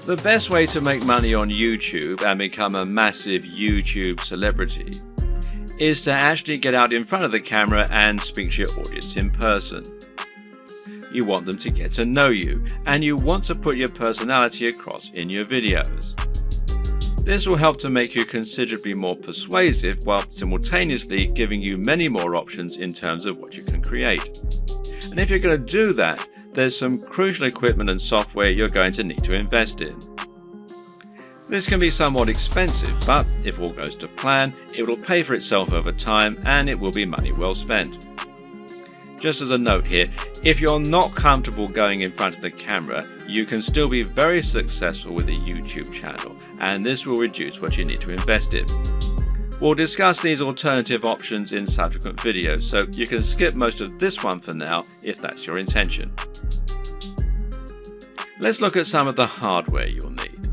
The best way to make money on YouTube and become a massive YouTube celebrity is to actually get out in front of the camera and speak to your audience in person. You want them to get to know you, and you want to put your personality across in your videos. This will help to make you considerably more persuasive while simultaneously giving you many more options in terms of what you can create. And if you're going to do that, there's some crucial equipment and software you're going to need to invest in. This can be somewhat expensive, but if all goes to plan, it will pay for itself over time and it will be money well spent. Just as a note here, if you're not comfortable going in front of the camera, you can still be very successful with a YouTube channel, and this will reduce what you need to invest in. We'll discuss these alternative options in subsequent videos, so you can skip most of this one for now if that's your intention. Let's look at some of the hardware you'll need.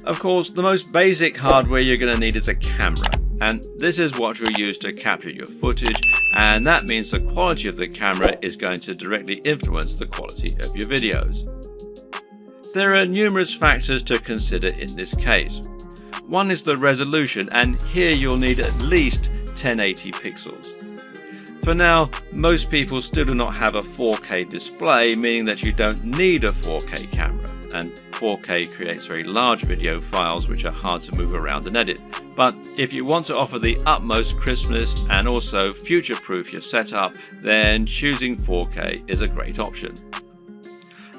Of course, the most basic hardware you're going to need is a camera, and this is what you'll use to capture your footage, and that means the quality of the camera is going to directly influence the quality of your videos. There are numerous factors to consider in this case. One is the resolution, and here you'll need at least 1080 pixels. For now, most people still do not have a 4K display, meaning that you don't need a 4K camera, and 4K creates very large video files which are hard to move around and edit. But if you want to offer the utmost crispness and also future-proof your setup, then choosing 4K is a great option.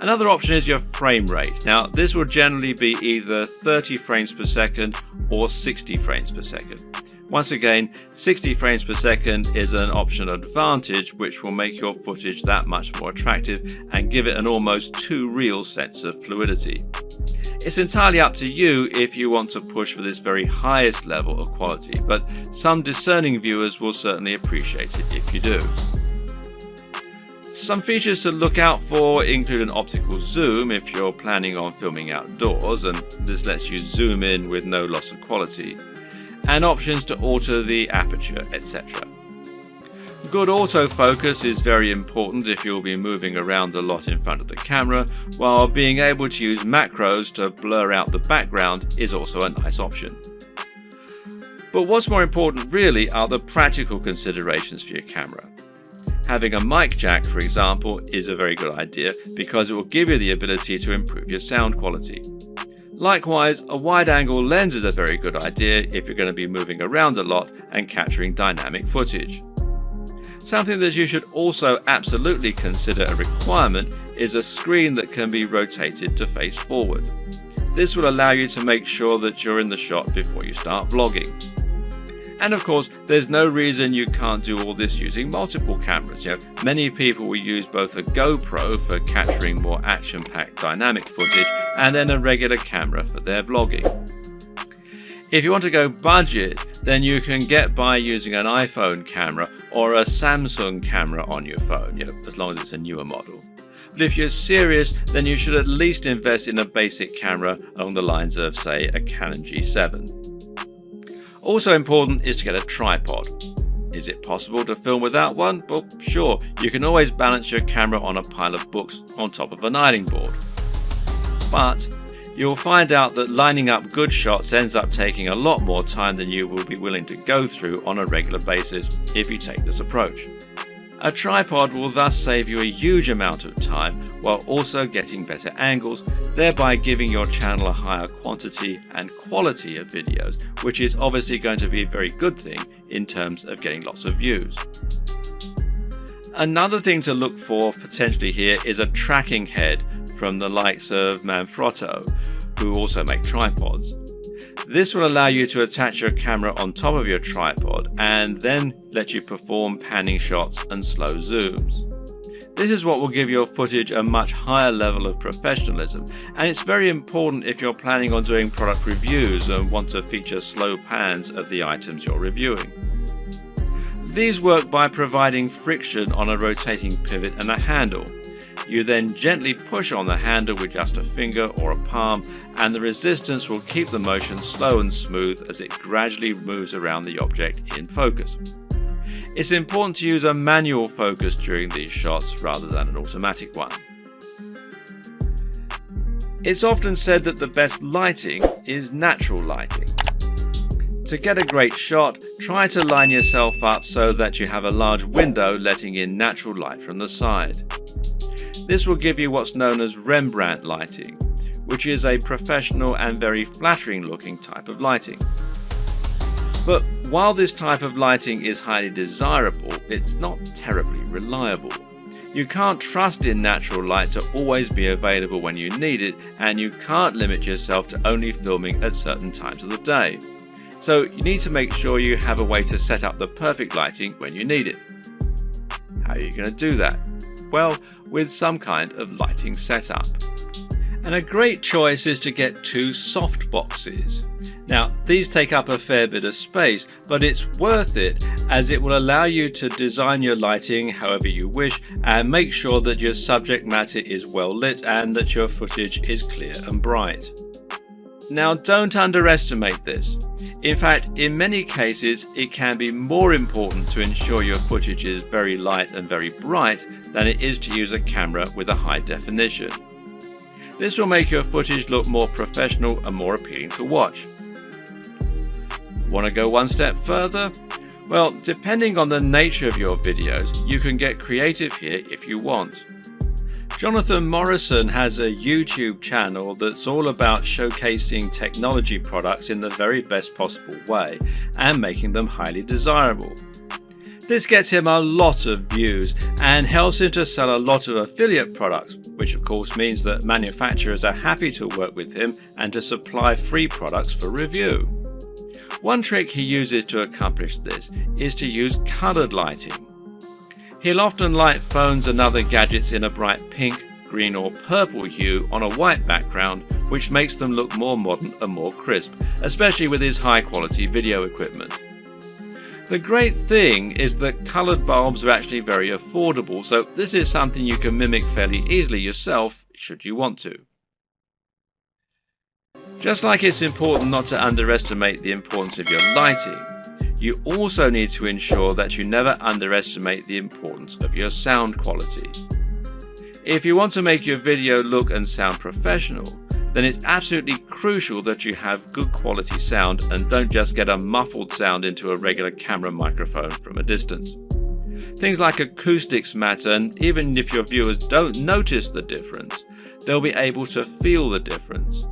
Another option is your frame rate. Now, this will generally be either 30 frames per second or 60 frames per second. Once again, 60 frames per second is an optional advantage which will make your footage that much more attractive and give it an almost too real sense of fluidity. It's entirely up to you if you want to push for this very highest level of quality, but some discerning viewers will certainly appreciate it if you do. Some features to look out for include an optical zoom if you're planning on filming outdoors, and this lets you zoom in with no loss of quality, and options to alter the aperture, etc. Good autofocus is very important if you'll be moving around a lot in front of the camera, while being able to use macros to blur out the background is also a nice option. But what's more important really are the practical considerations for your camera. Having a mic jack, for example, is a very good idea because it will give you the ability to improve your sound quality. Likewise, a wide-angle lens is a very good idea if you're going to be moving around a lot and capturing dynamic footage. Something that you should also absolutely consider a requirement is a screen that can be rotated to face forward. This will allow you to make sure that you're in the shot before you start vlogging. And of course, there's no reason you can't do all this using multiple cameras. Many people will use both a GoPro for capturing more action-packed dynamic footage and then a regular camera for their vlogging. If you want to go budget, then you can get by using an iPhone camera or a Samsung camera on your phone, as long as it's a newer model. But if you're serious, then you should at least invest in a basic camera along the lines of, say, a Canon G7. Also important is to get a tripod. Is it possible to film without one? Well, sure, you can always balance your camera on a pile of books on top of an ironing board. But you'll find out that lining up good shots ends up taking a lot more time than you will be willing to go through on a regular basis if you take this approach. A tripod will thus save you a huge amount of time while also getting better angles, thereby giving your channel a higher quantity and quality of videos, which is obviously going to be a very good thing in terms of getting lots of views. Another thing to look for potentially here is a tracking head from the likes of Manfrotto, who also make tripods. This will allow you to attach your camera on top of your tripod and then let you perform panning shots and slow zooms. This is what will give your footage a much higher level of professionalism, and it's very important if you're planning on doing product reviews and want to feature slow pans of the items you're reviewing. These work by providing friction on a rotating pivot and a handle. You then gently push on the handle with just a finger or a palm, and the resistance will keep the motion slow and smooth as it gradually moves around the object in focus. It's important to use a manual focus during these shots rather than an automatic one. It's often said that the best lighting is natural lighting. To get a great shot, try to line yourself up so that you have a large window letting in natural light from the side. This will give you what's known as Rembrandt lighting, which is a professional and very flattering looking type of lighting. But while this type of lighting is highly desirable, it's not terribly reliable. You can't trust in natural light to always be available when you need it, and you can't limit yourself to only filming at certain times of the day. So you need to make sure you have a way to set up the perfect lighting when you need it. How are you going to do that? Well, with some kind of lighting setup. And a great choice is to get 2 soft boxes. Now, these take up a fair bit of space, but it's worth it as it will allow you to design your lighting however you wish and make sure that your subject matter is well lit and that your footage is clear and bright. Now, don't underestimate this. In fact, in many cases, it can be more important to ensure your footage is very light and very bright than it is to use a camera with a high definition. This will make your footage look more professional and more appealing to watch. Want to go one step further? Well, depending on the nature of your videos, you can get creative here if you want. Jonathan Morrison has a YouTube channel that's all about showcasing technology products in the very best possible way and making them highly desirable. This gets him a lot of views and helps him to sell a lot of affiliate products, which of course means that manufacturers are happy to work with him and to supply free products for review. One trick he uses to accomplish this is to use coloured lighting. He'll often light phones and other gadgets in a bright pink, green or purple hue on a white background, which makes them look more modern and more crisp, especially with his high quality video equipment. The great thing is that coloured bulbs are actually very affordable, so this is something you can mimic fairly easily yourself should you want to. Just like it's important not to underestimate the importance of your lighting, you also need to ensure that you never underestimate the importance of your sound quality. If you want to make your video look and sound professional, then it's absolutely crucial that you have good quality sound and don't just get a muffled sound into a regular camera microphone from a distance. Things like acoustics matter, and even if your viewers don't notice the difference, they'll be able to feel the difference.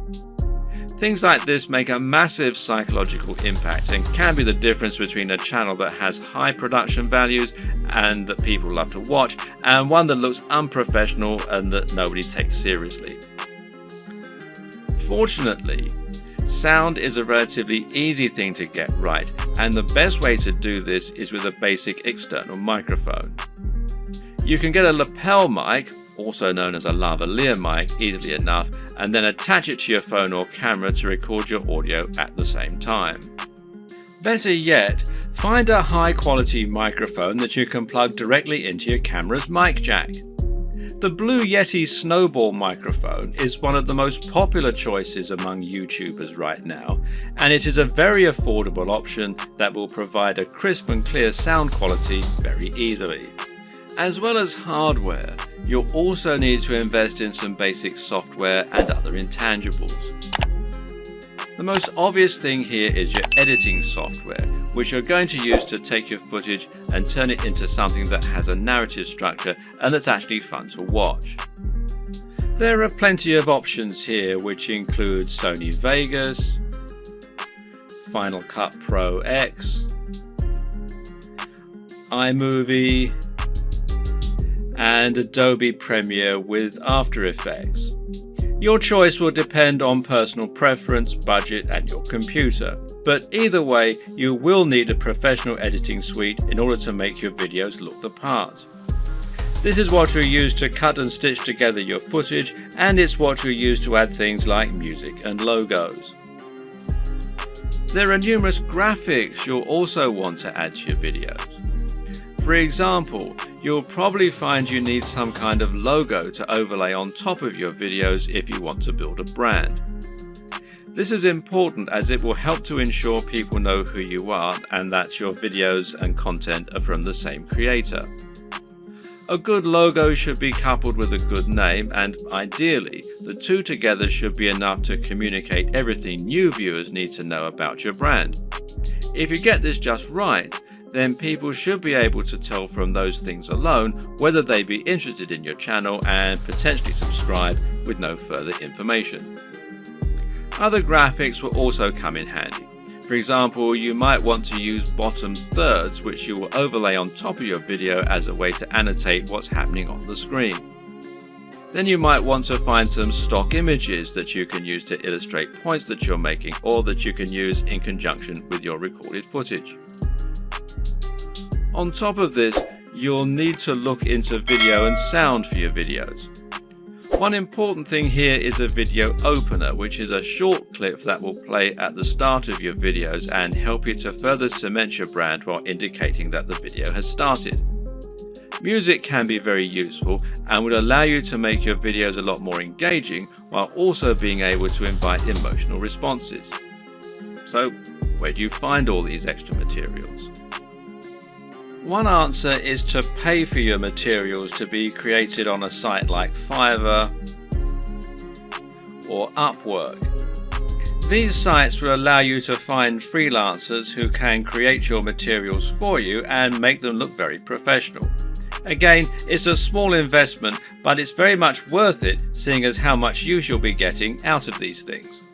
Things like this make a massive psychological impact and can be the difference between a channel that has high production values and that people love to watch, and one that looks unprofessional and that nobody takes seriously. Fortunately, sound is a relatively easy thing to get right, and the best way to do this is with a basic external microphone. You can get a lapel mic, also known as a lavalier mic, easily enough, and then attach it to your phone or camera to record your audio at the same time. Better yet, find a high quality microphone that you can plug directly into your camera's mic jack. The Blue Yeti Snowball microphone is one of the most popular choices among YouTubers right now, and it is a very affordable option that will provide a crisp and clear sound quality very easily. As well as hardware, you'll also need to invest in some basic software and other intangibles. The most obvious thing here is your editing software, which you're going to use to take your footage and turn it into something that has a narrative structure and that's actually fun to watch. There are plenty of options here, which include Sony Vegas, Final Cut Pro X, iMovie, and Adobe Premiere with After Effects. Your choice will depend on personal preference, budget, and your computer, but either way, you will need a professional editing suite in order to make your videos look the part. This is what you'll use to cut and stitch together your footage, and it's what you'll use to add things like music and logos. There are numerous graphics you'll also want to add to your videos. For example, you'll probably find you need some kind of logo to overlay on top of your videos if you want to build a brand. This is important as it will help to ensure people know who you are and that your videos and content are from the same creator. A good logo should be coupled with a good name, and ideally, the two together should be enough to communicate everything new viewers need to know about your brand. If you get this just right, then people should be able to tell from those things alone whether they'd be interested in your channel and potentially subscribe with no further information. Other graphics will also come in handy. For example, you might want to use bottom thirds, which you will overlay on top of your video as a way to annotate what's happening on the screen. Then you might want to find some stock images that you can use to illustrate points that you're making, or that you can use in conjunction with your recorded footage. On top of this, you'll need to look into video and sound for your videos. One important thing here is a video opener, which is a short clip that will play at the start of your videos and help you to further cement your brand while indicating that the video has started. Music can be very useful and would allow you to make your videos a lot more engaging while also being able to invite emotional responses. So, where do you find all these extra materials? One answer is to pay for your materials to be created on a site like Fiverr or Upwork. These sites will allow you to find freelancers who can create your materials for you and make them look very professional. Again, it's a small investment, but it's very much worth it, seeing as how much use you'll be getting out of these things.